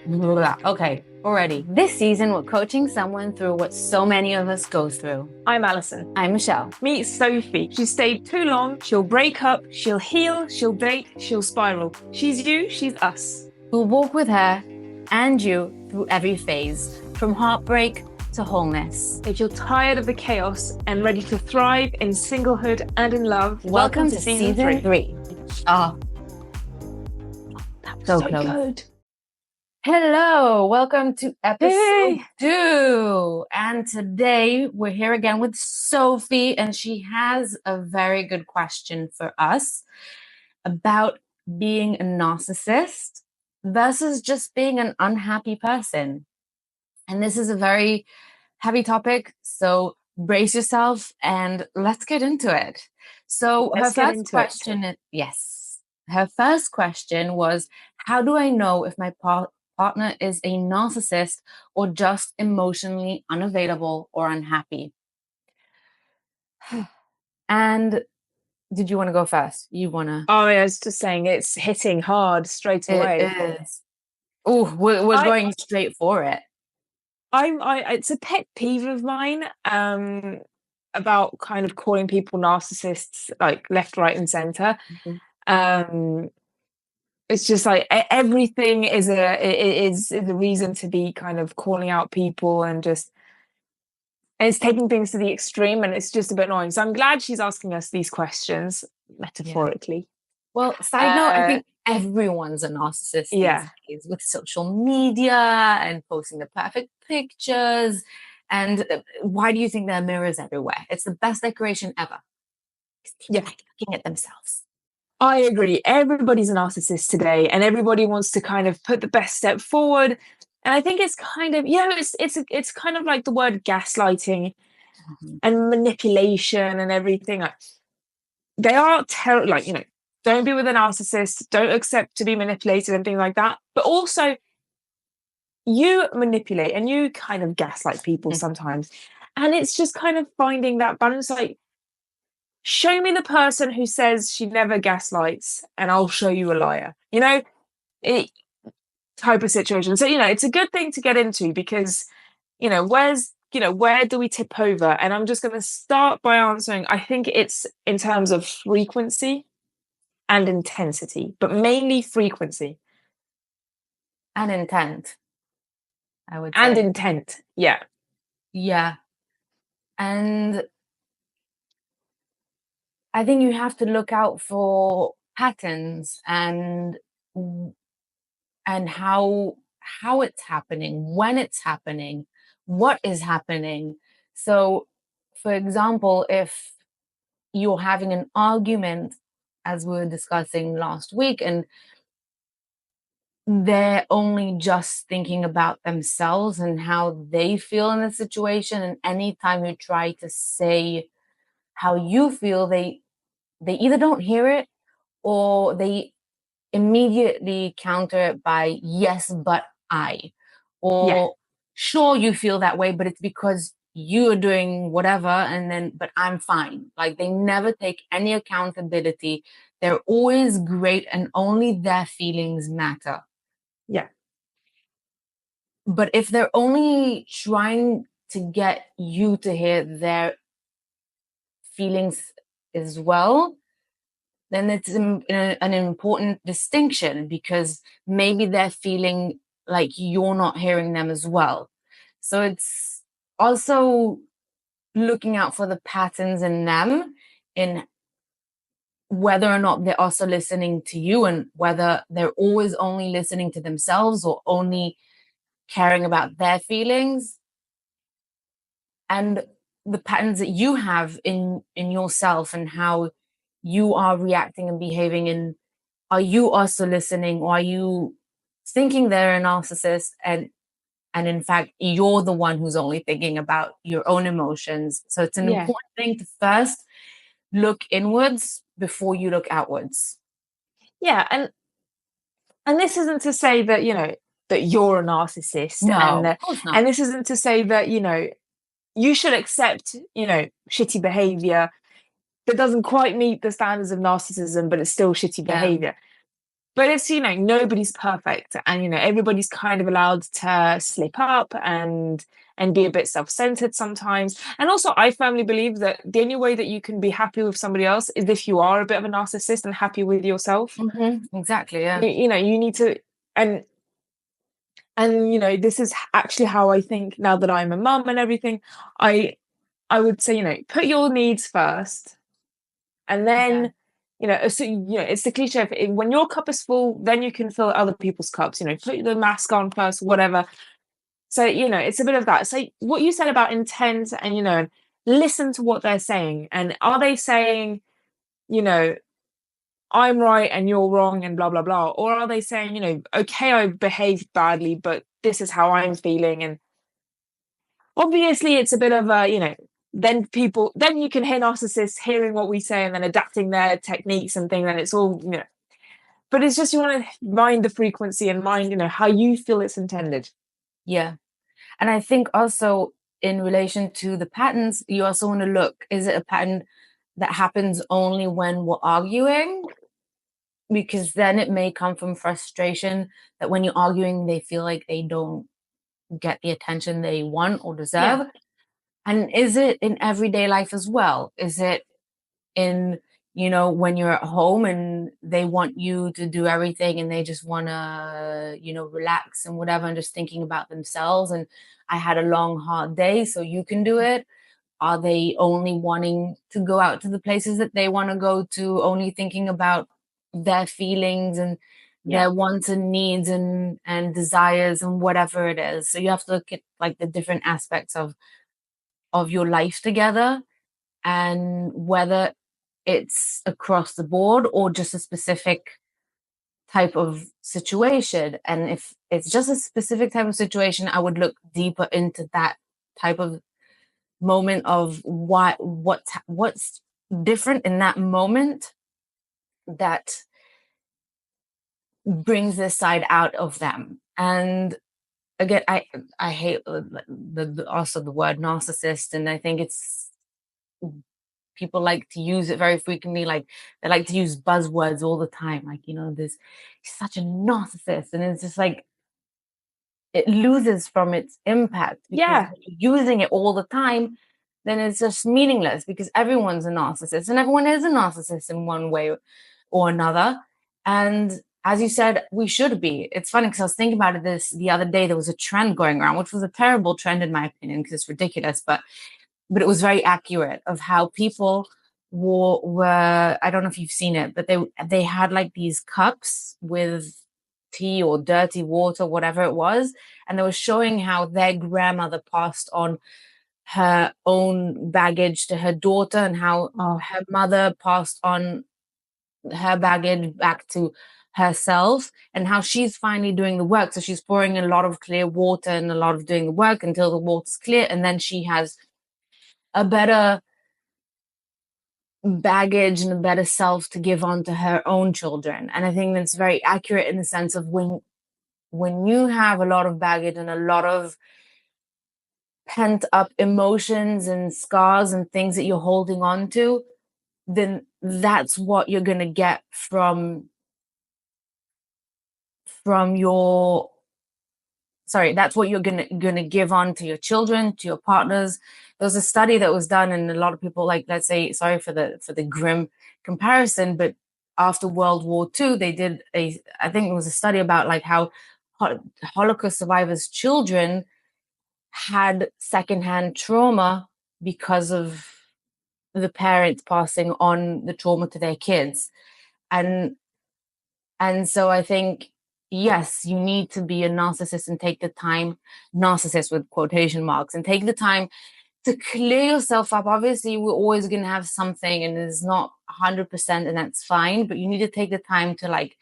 Blah. Okay, already. This season, we're coaching someone through what so many of us go through. I'm Alison. I'm Michelle. Meet Sophie. She stayed too long, she'll break up, she'll heal, she'll date, she'll spiral. She's you, she's us. We'll walk with her and you through every phase, from heartbreak to wholeness. If you're tired of the chaos and ready to thrive in singlehood and in love, welcome to season 3. Oh, that was so so close. good. Hello, welcome to episode Hey. 2. And today we're here again with Sophie, and she has a very good question for us about being a narcissist versus just being an unhappy person. And this is a very heavy topic, so brace yourself and let's get into it. So her first question was, how do I know if my partner is a narcissist or just emotionally unavailable or unhappy? And did you want to go first? You want to? Oh, I was just saying it's hitting hard straight away. It is. Oh, we're going straight for it. It's a pet peeve of mine about kind of calling people narcissists like left, right, and center. Mm-hmm. It's just like everything is a reason to be kind of calling out people and it's taking things to the extreme, and it's just a bit annoying. So I'm glad she's asking us these questions metaphorically. Yeah. Well, side note, I think everyone's a narcissist these days with social media and posting the perfect pictures. And why do you think there are mirrors everywhere? It's the best decoration ever. People like looking at themselves. I agree. Everybody's a narcissist today, and everybody wants to kind of put the best step forward. And I think it's kind of, it's kind of like the word gaslighting and manipulation and everything. They are terrible. Like, don't be with a narcissist. Don't accept to be manipulated and things like that. But also, you manipulate and you kind of gaslight people sometimes. And it's just kind of finding that balance. Like, show me the person who says she never gaslights and I'll show you a liar. Type of situation. So, it's a good thing to get into because, where do we tip over? And I'm just going to start by answering, I think it's in terms of frequency and intensity, but mainly frequency. And intent, I would say. And intent, yeah. Yeah. And I think you have to look out for patterns and how it's happening, when it's happening, what is happening. So, for example, if you're having an argument, as we were discussing last week, and they're only just thinking about themselves and how they feel in the situation, and anytime you try to say how you feel, they either don't hear it or they immediately counter it by yes, but sure, you feel that way, but it's because you're doing whatever, but I'm fine. Like, they never take any accountability. They're always great and only their feelings matter. Yeah. But if they're only trying to get you to hear their feelings as well, then it's an important distinction, because maybe they're feeling like you're not hearing them as well. So it's also looking out for the patterns in them, in whether or not they're also listening to you, and whether they're always only listening to themselves or only caring about their feelings, and the patterns that you have in yourself and how you are reacting and behaving. And are you also listening, or are you thinking they're a narcissist and in fact you're the one who's only thinking about your own emotions? So it's an important thing to first look inwards before you look outwards. Yeah, and this isn't to say that that you're a narcissist. No, of course not. And this isn't to say that you should accept shitty behavior that doesn't quite meet the standards of narcissism, but it's still shitty behavior. but it's, nobody's perfect, and everybody's kind of allowed to slip up and be a bit self-centered sometimes. And also, I firmly believe that the only way that you can be happy with somebody else is if you are a bit of a narcissist and happy with yourself. Exactly, yeah. You need to, and this is actually how I think now that I'm a mum and everything. I would say, put your needs first, and Yeah. then, so, it's the cliche of when your cup is full, then you can fill other people's cups. Put the mask on first, whatever. So, it's a bit of that. So, what you said about intent, and, listen to what they're saying. And are they saying, you know, I'm right and you're wrong and blah, blah, blah? Or are they saying, okay, I behaved badly, but this is how I'm feeling? And obviously, it's a bit of a, then you can hear narcissists hearing what we say and then adapting their techniques and things. And it's all, but it's just you want to mind the frequency and mind, how you feel it's intended. Yeah. And I think also in relation to the patterns, you also want to look, is it a pattern that happens only when we're arguing? Because then it may come from frustration that when you're arguing, they feel like they don't get the attention they want or Yeah. deserve. And is it in everyday life as well? Is it in, when you're at home and they want you to do everything and they just want to, relax and whatever, and just thinking about themselves? And I had a long, hard day, so you can do it. Are they only wanting to go out to the places that they want to go to, only thinking about their feelings and Yeah. their wants and needs and desires and whatever it is? So you have to look at like the different aspects of your life together, and whether it's across the board or just a specific type of situation. And if it's just a specific type of situation, I would look deeper into that type of moment of what's different in that moment that brings this side out of them. And again, I hate also the word narcissist, and I think it's people like to use it very frequently. Like they like to use buzzwords all the time. Like, this he's such a narcissist. And it's just like it loses from its impact, because Yeah. when you're using it all the time, then it's just meaningless, because everyone's a narcissist and everyone is a narcissist in one way or another. And as you said, we should be. It's funny because I was thinking about it this the other day. There was a trend going around, which was a terrible trend in my opinion, because it's ridiculous, but it was very accurate of how people were, I don't know if you've seen it, but they had like these cups with tea or dirty water, whatever it was, and they were showing how their grandmother passed on her own baggage to her daughter, and how Oh, her mother passed on her baggage back to herself, and how she's finally doing the work. So she's pouring a lot of clear water and a lot of doing the work until the water's clear, and then she has a better baggage and a better self to give on to her own children. And I think that's very accurate in the sense of when you have a lot of baggage and a lot of pent up emotions and scars and things that you're holding on to, then that's what you're going to get from your sorry, that's what you're gonna give on to your children, to your partners. There was a study that was done, and a lot of people, like, let's say, sorry for the grim comparison, but after World War II, they did I think it was a study about like how Holocaust survivors' children had secondhand trauma because of the parents passing on the trauma to their kids. And and so I think, yes, you need to be a narcissist and take the time, narcissist with quotation marks, and take the time to clear yourself up. Obviously, we're always going to have something and it's not 100%, and that's fine, but you need to take the time to like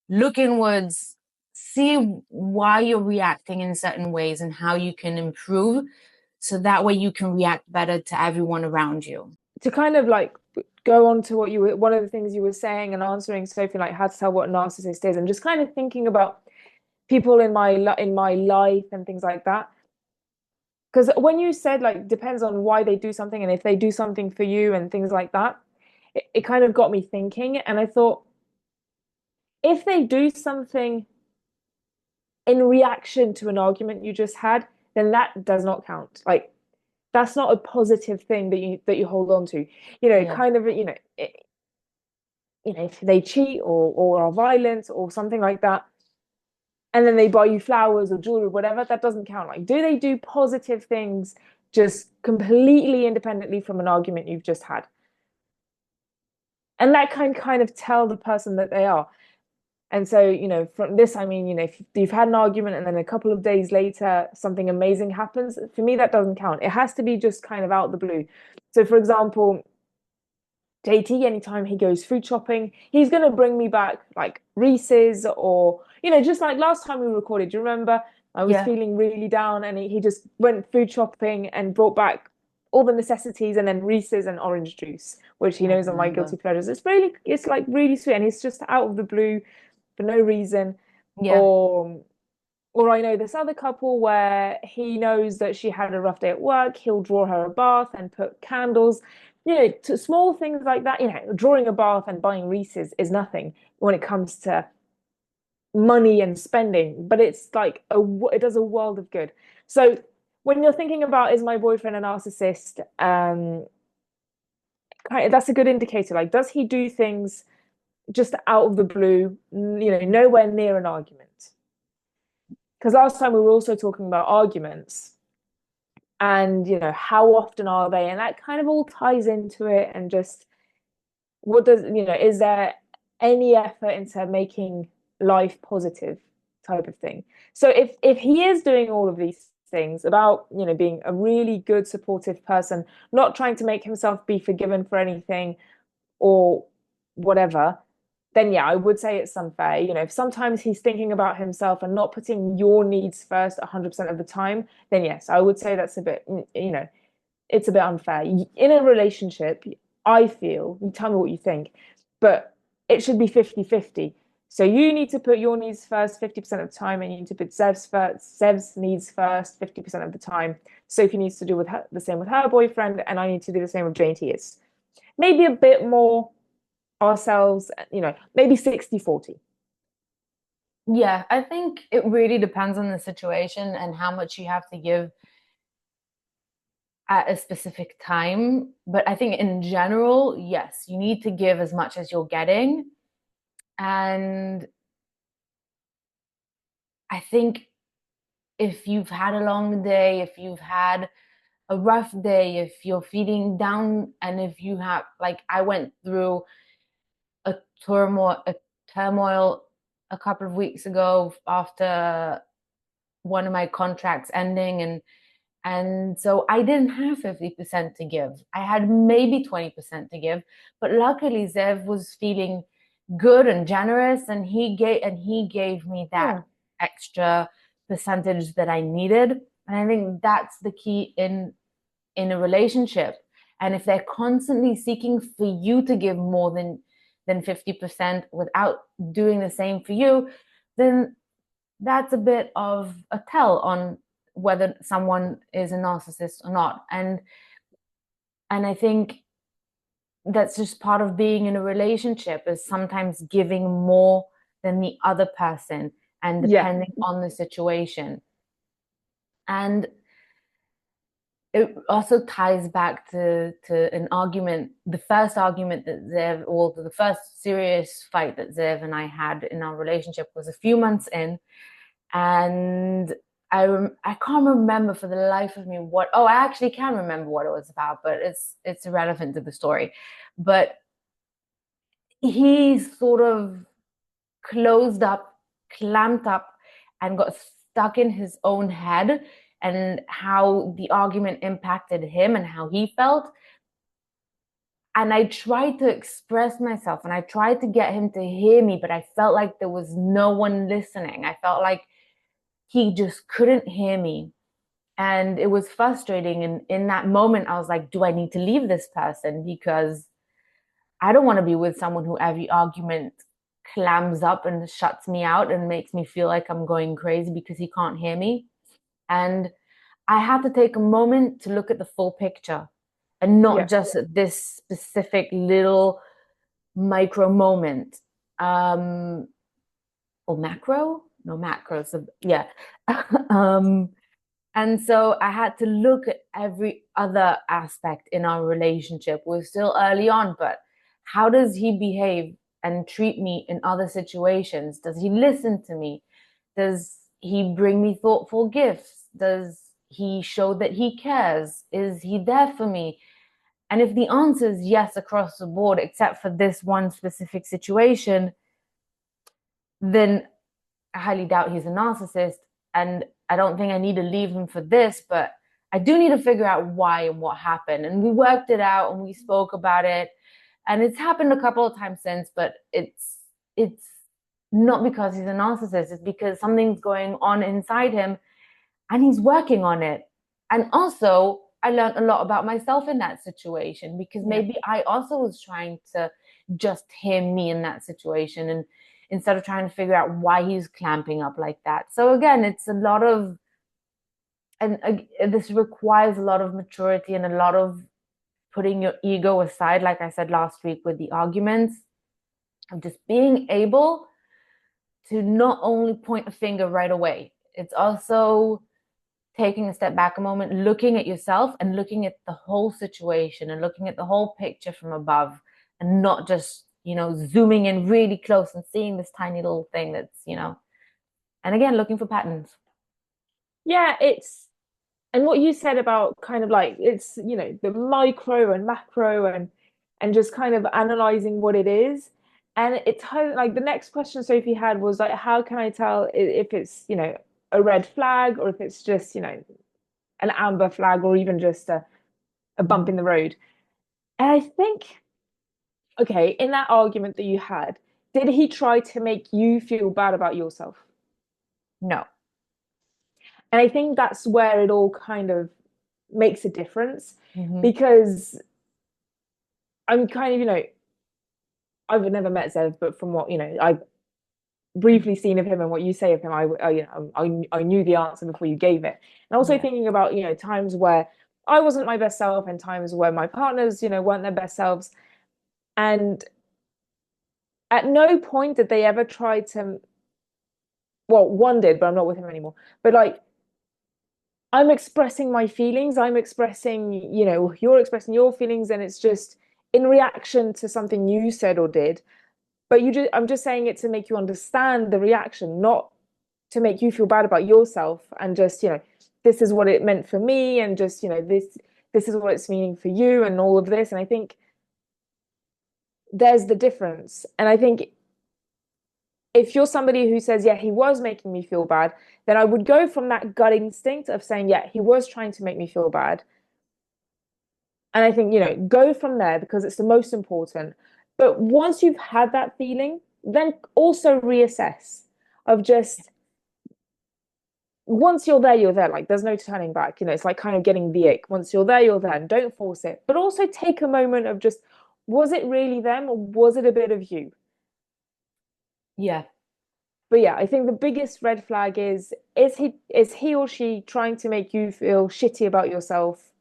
look inwards, see why you're reacting in certain ways and how you can improve. So that way you can react better to everyone around you. to kind of like go on to what you were, one of the things you were saying and answering Sophie, like how to tell what a narcissist is, and just kind of thinking about people in my life and things like that. Because when you said like depends on why they do something and if they do something for you and things like that, it kind of got me thinking, and I thought if they do something in reaction to an argument you just had, then that does not count. Like that's not a positive thing that you hold on to. Yeah. Kind of, if they cheat or are violent or something like that, and then they buy you flowers or jewelry or whatever, that doesn't count. Like, do they do positive things just completely independently from an argument you've just had? And that can kind of tell the person that they are. And so, from this, I mean, if you've had an argument and then a couple of days later something amazing happens, for me, that doesn't count. It has to be just kind of out the blue. So, for example, JT, anytime he goes food shopping, he's going to bring me back like Reese's or, just like last time we recorded. Do you remember? I was Yeah. feeling really down and he just went food shopping and brought back all the necessities and then Reese's and orange juice, which he I knows are my remember. guilty pleasures. It's like really sweet and he's just out of the blue for no reason. Yeah. Or or I know this other couple where he knows that she had a rough day at work. He'll draw her a bath and put candles, to small things like that. Drawing a bath and buying Reese's is nothing when it comes to money and spending, but it's like it does a world of good. So when you're thinking about is my boyfriend a narcissist, that's a good indicator. Like, does he do things just out of the blue, nowhere near an argument? Because last time we were also talking about arguments and how often are they, and that kind of all ties into it. And just what does is there any effort into making life positive type of thing? So if he is doing all of these things about being a really good supportive person, not trying to make himself be forgiven for anything or whatever, then yeah, I would say it's unfair. If sometimes he's thinking about himself and not putting your needs first 100% of the time, then yes, I would say that's a bit, it's a bit unfair. In a relationship, I feel, you tell me what you think, but it should be 50-50. So you need to put your needs first 50% of the time, and you need to put Zev's needs first 50% of the time. Sophie needs to do the same with her boyfriend, and I need to do the same with JT. It's maybe a bit more ourselves, maybe 60-40. Yeah, I think it really depends on the situation and how much you have to give at a specific time. But I think in general, yes, you need to give as much as you're getting. And I think if you've had a long day, if you've had a rough day, if you're feeling down, and if you have, like, I went through a turmoil a couple of weeks ago after one of my contracts ending, and so I didn't have 50% to give. I had maybe 20% to give, but luckily Zev was feeling good and generous, and he gave me that Yeah. extra percentage that I needed. And I think that's the key in a relationship. And if they're constantly seeking for you to give more than 50% without doing the same for you, then that's a bit of a tell on whether someone is a narcissist or not. And I think that's just part of being in a relationship, is sometimes giving more than the other person and Yeah. depending on the situation. And it also ties back to an argument, the first argument that Zev, or the first serious fight that Zev and I had in our relationship was a few months in. And I can't remember for the life of me what. Oh, I actually can remember what it was about, but it's irrelevant to the story. But he sort of closed up, clamped up, and got stuck in his own head, and how the argument impacted him and how he felt. And I tried to express myself and I tried to get him to hear me, but I felt like there was no one listening. I felt like he just couldn't hear me. And it was frustrating. And in that moment, I was like, do I need to leave this person? Because I don't want to be with someone who every argument clams up and shuts me out and makes me feel like I'm going crazy because he can't hear me. And I had to take a moment to look at the full picture and not Yeah. just this specific little micro moment. Um, or macro, no macro. So yeah. um, and so I had to look at every other aspect in our relationship. We're still early on, but how does he behave and treat me in other situations? Does he listen to me? Does he bring me thoughtful gifts? Does he show that he cares? Is he there for me? And if the answer is yes across the board, except for this one specific situation, then I highly doubt he's a narcissist. And I don't think I need to leave him for this, but I do need to figure out why and what happened. And we worked it out and we spoke about it. And it's happened a couple of times since, but it's not because he's a narcissist, it's because something's going on inside him and he's working on it. And also, I learned a lot about myself in that situation because Yeah. maybe I also was trying to just hear me in that situation and instead of trying to figure out why he's clamping up like that. So again, it's a lot of, and this requires a lot of maturity and a lot of putting your ego aside, like I said last week with the arguments, of just being able to not only point a finger right away, it's also taking a step back a moment, looking at yourself and looking at the whole situation and looking at the whole picture from above and not just, zooming in really close and seeing this tiny little thing that's, and again, looking for patterns. Yeah, and what you said about kind of like it's, the micro and macro and just kind of analyzing what it is. And it's like the next question Sophie had was like, how can I tell if it's, a red flag or if it's just, an amber flag or even just a bump in the road. And I think, okay, in that argument that you had, did he try to make you feel bad about yourself? No. And I think that's where it all kind of makes a difference Mm-hmm. because I'm kind of, I've never met Zev, but from what, I've briefly seen of him and what you say of him, I knew the answer before you gave it. And also Yeah. thinking about, times where I wasn't my best self and times where my partners, weren't their best selves. And at no point did they ever try to, well, one did, but I'm not with him anymore. But like, I'm expressing my feelings. I'm expressing, you're expressing your feelings, and it's just in reaction to something you said or did. But I'm just saying it to make you understand the reaction, not to make you feel bad about yourself. And just, this is what it meant for me, and just, this is what it's meaning for you, and all of this. And I think there's the difference. And I think if you're somebody who says, yeah, he was making me feel bad, then I would go from that gut instinct of saying, yeah, he was trying to make me feel bad. And I think, go from there because it's the most important. But once you've had that feeling, then also reassess of just once you're there, you're there. Like there's no turning back. It's like kind of getting the ick. Once you're there, you're there. And don't force it. But also take a moment of just, was it really them or was it a bit of you? Yeah. But yeah, I think the biggest red flag is he or she trying to make you feel shitty about yourself,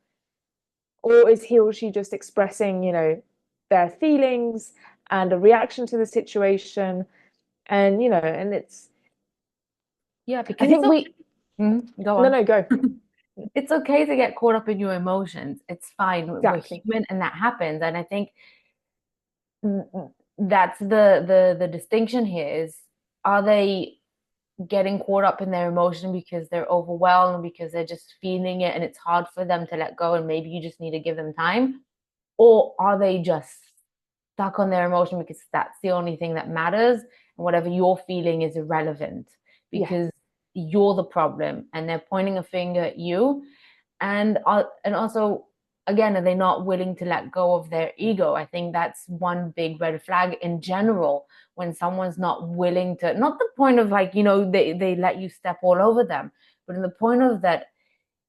or is he or she just expressing, their feelings and a reaction to the situation, and and it's. Yeah, I because think we. go No, on. no, go. It's okay to get caught up in your emotions. It's fine. We're Exactly. human and that happens. And I think that's the distinction here is, are they getting caught up in their emotion because they're overwhelmed, because they're just feeling it and it's hard for them to let go and maybe you just need to give them time? Or are they just stuck on their emotion because that's the only thing that matters and whatever you're feeling is irrelevant Yeah. because you're the problem and they're pointing a finger at you? And also, again, are they not willing to let go of their ego? I think that's one big red flag in general, when someone's not willing to, not the point of like, they let you step all over them, but in the point of that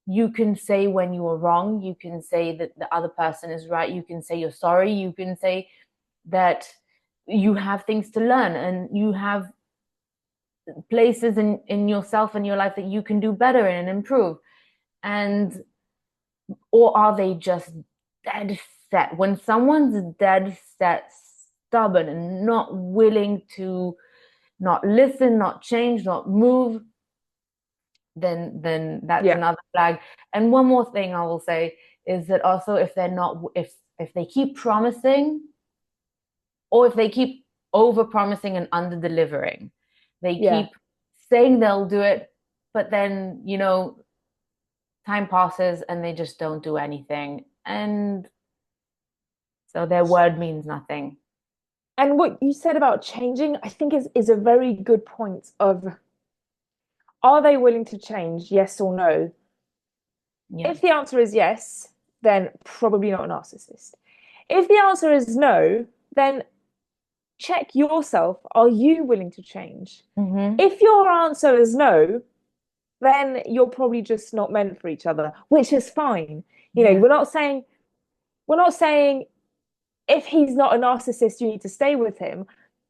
you can say when you are wrong, you can say that the other person is right, you can say you're sorry, you can say that you have things to learn and you have places in yourself and your life that you can do better in and improve. And or are they just dead set? When someone's dead set, stubborn, and not willing to not listen, not change, not move, then that's Yeah. another flag. And one more thing I will say is that also if they're not, if they keep promising, or if they keep over promising and under delivering, they Yeah. keep saying they'll do it, but then time passes and they just don't do anything, and so their word means nothing. And what you said about changing, I think is a very good point of, are they willing to change, yes or no? Yeah. If the answer is yes, then probably not a narcissist. If the answer is no, then check yourself. Are you willing to change? Mm-hmm. If your answer is no, then you're probably just not meant for each other, which is fine. Yeah. We're not saying if he's not a narcissist, you need to stay with him.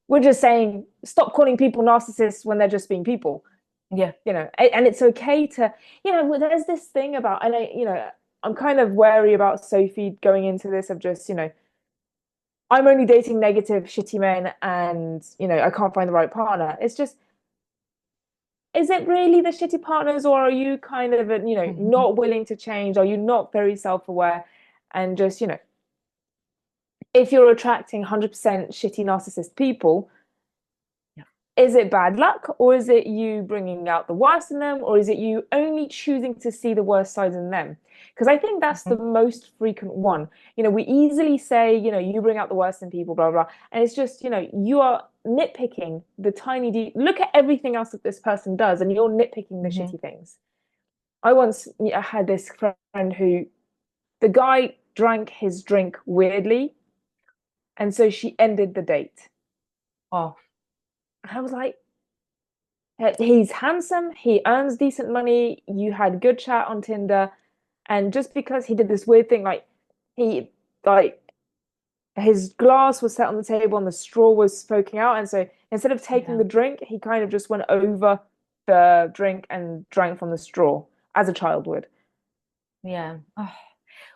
We're just saying stop calling people narcissists when they're just being people. Yeah. And it's okay to, there's this thing about, and I'm kind of wary about Sophie going into this of just, I'm only dating negative, shitty men, and I can't find the right partner. It's just, is it really the shitty partners, or are you kind of, Mm-hmm. not willing to change? Are you not very self-aware? And just, if you're attracting 100% shitty narcissist people, Yeah. is it bad luck, or is it you bringing out the worst in them, or is it you only choosing to see the worst sides in them? Because I think that's the Mm-hmm. most frequent one. We easily say, you bring out the worst in people, blah, blah. And it's just, you are nitpicking the look at everything else that this person does, and you're nitpicking the Mm-hmm. shitty things. I once had this friend who, the guy drank his drink weirdly, and so she ended the date. Oh. I was like, he's handsome, he earns decent money, you had good chat on Tinder, and just because he did this weird thing, he like his glass was set on the table and the straw was poking out, and so instead of taking Yeah. the drink, he kind of just went over the drink and drank from the straw as a child would. Yeah. Oh.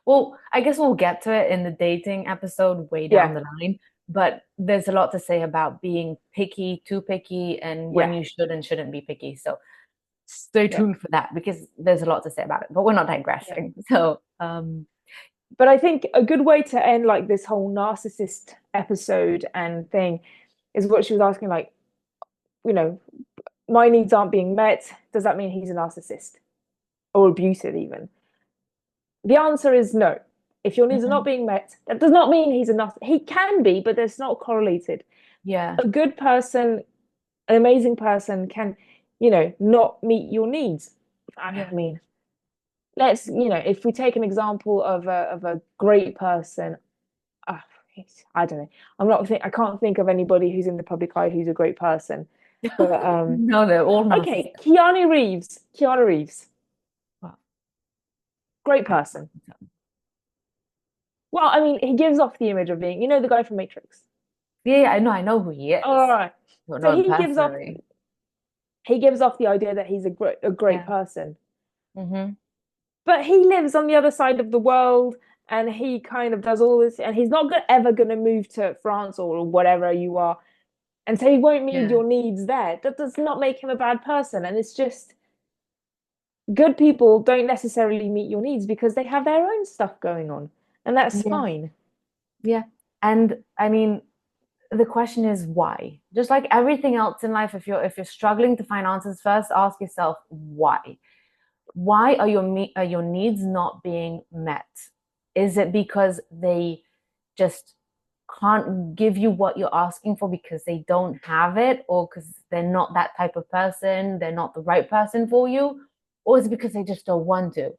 Well, I guess we'll get to it in the dating episode way down Yeah, the line, but there's a lot to say about being picky, too picky, and when yeah, you should and shouldn't be picky. So stay yeah, tuned for that because there's a lot to say about it, but we're not yeah. digressing. So, But I think a good way to end like this whole narcissist episode and thing is what she was asking, like, you know, my needs aren't being met. Does that mean he's a narcissist or abusive even? The answer is no. If your needs are not mhm, being met, that does not mean he's a narcissist. He can be, but it's not correlated. yeah, A good person, an amazing person can, not meet your needs. I yeah, mean, if we take an example of a great person, uh, I don't know. I can't think of anybody who's in the public eye who's a great person. But no, they're all okay, narcissistic. Keanu Reeves. Keanu Reeves, Well, great I person. can't tell. Well, I mean, he gives off the image of being, the guy from Matrix. Yeah, yeah, I know who he All is, right. but So not personally. he gives off the idea that he's a great Yeah. person. Hmm. But he lives on the other side of the world, and he kind of does all this, and he's not ever going to move to France or whatever you are, and so he won't meet Yeah. your needs there. That does not make him a bad person, and it's just good people don't necessarily meet your needs because they have their own stuff going on, and that's Yeah. fine. Yeah. And I mean, the question is why? Just like everything else in life, if you're struggling to find answers, first ask yourself why. Why are your needs not being met? Is it because they just can't give you what you're asking for because they don't have it, or because they're not that type of person, they're not the right person for you, or is it because they just don't want to?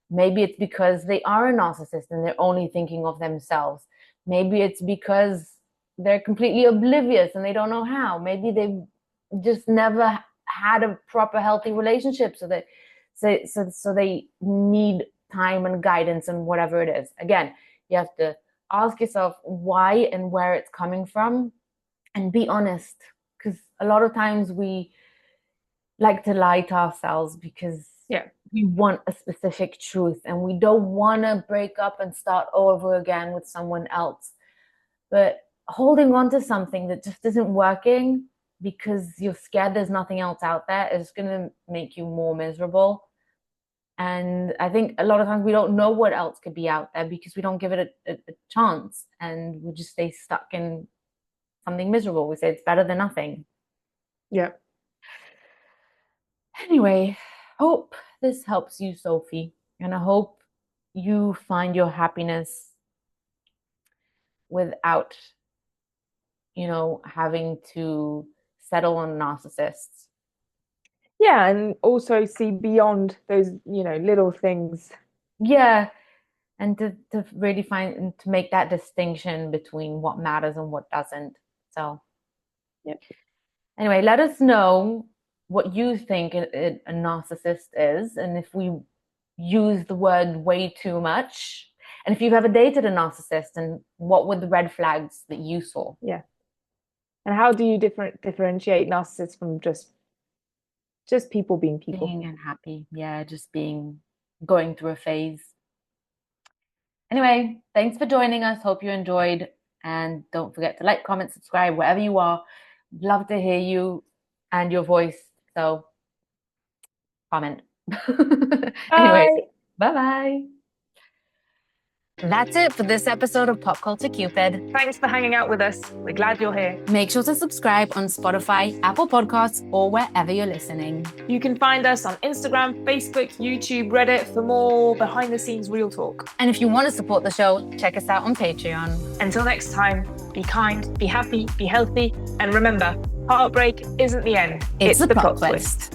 Maybe it's because they are a narcissist and they're only thinking of themselves. Maybe it's because they're completely oblivious and they don't know how. Maybe they've just never had a proper healthy relationship, so they need time and guidance and whatever it is. Again, you have to ask yourself why and where it's coming from and be honest, because a lot of times we like to lie to ourselves because Yeah, we want a specific truth and we don't want to break up and start over again with someone else. But holding on to something that just isn't working, because you're scared there's nothing else out there, is going to make you more miserable. And I think a lot of times we don't know what else could be out there because we don't give it a chance, and we just stay stuck in something miserable. We say it's better than nothing. Yeah. Anyway, hope this helps you, Sophie, and I hope you find your happiness without, having to settle on narcissists. Yeah, and also see beyond those, little things. Yeah, and to really find and to make that distinction between what matters and what doesn't. So, Yep. Anyway, let us know what you think a narcissist is, and if we use the word way too much, and if you've ever dated a narcissist, and what were the red flags that you saw? Yeah. And how do you differentiate narcissists from just people being people? Being unhappy. Yeah, just going through a phase. Anyway, thanks for joining us. Hope you enjoyed. And don't forget to like, comment, subscribe, wherever you are. Love to hear you and your voice. So comment. Anyway, bye-bye. That's it for this episode of Pop Culture Cupid. Thanks for hanging out with us. We're glad you're here. Make sure to subscribe on Spotify, Apple Podcasts, or wherever you're listening. You can find us on Instagram, Facebook, YouTube, Reddit for more behind-the-scenes real talk. And if you want to support the show, check us out on Patreon. Until next time, be kind, be happy, be healthy, and remember, heartbreak isn't the end. It's the plot twist.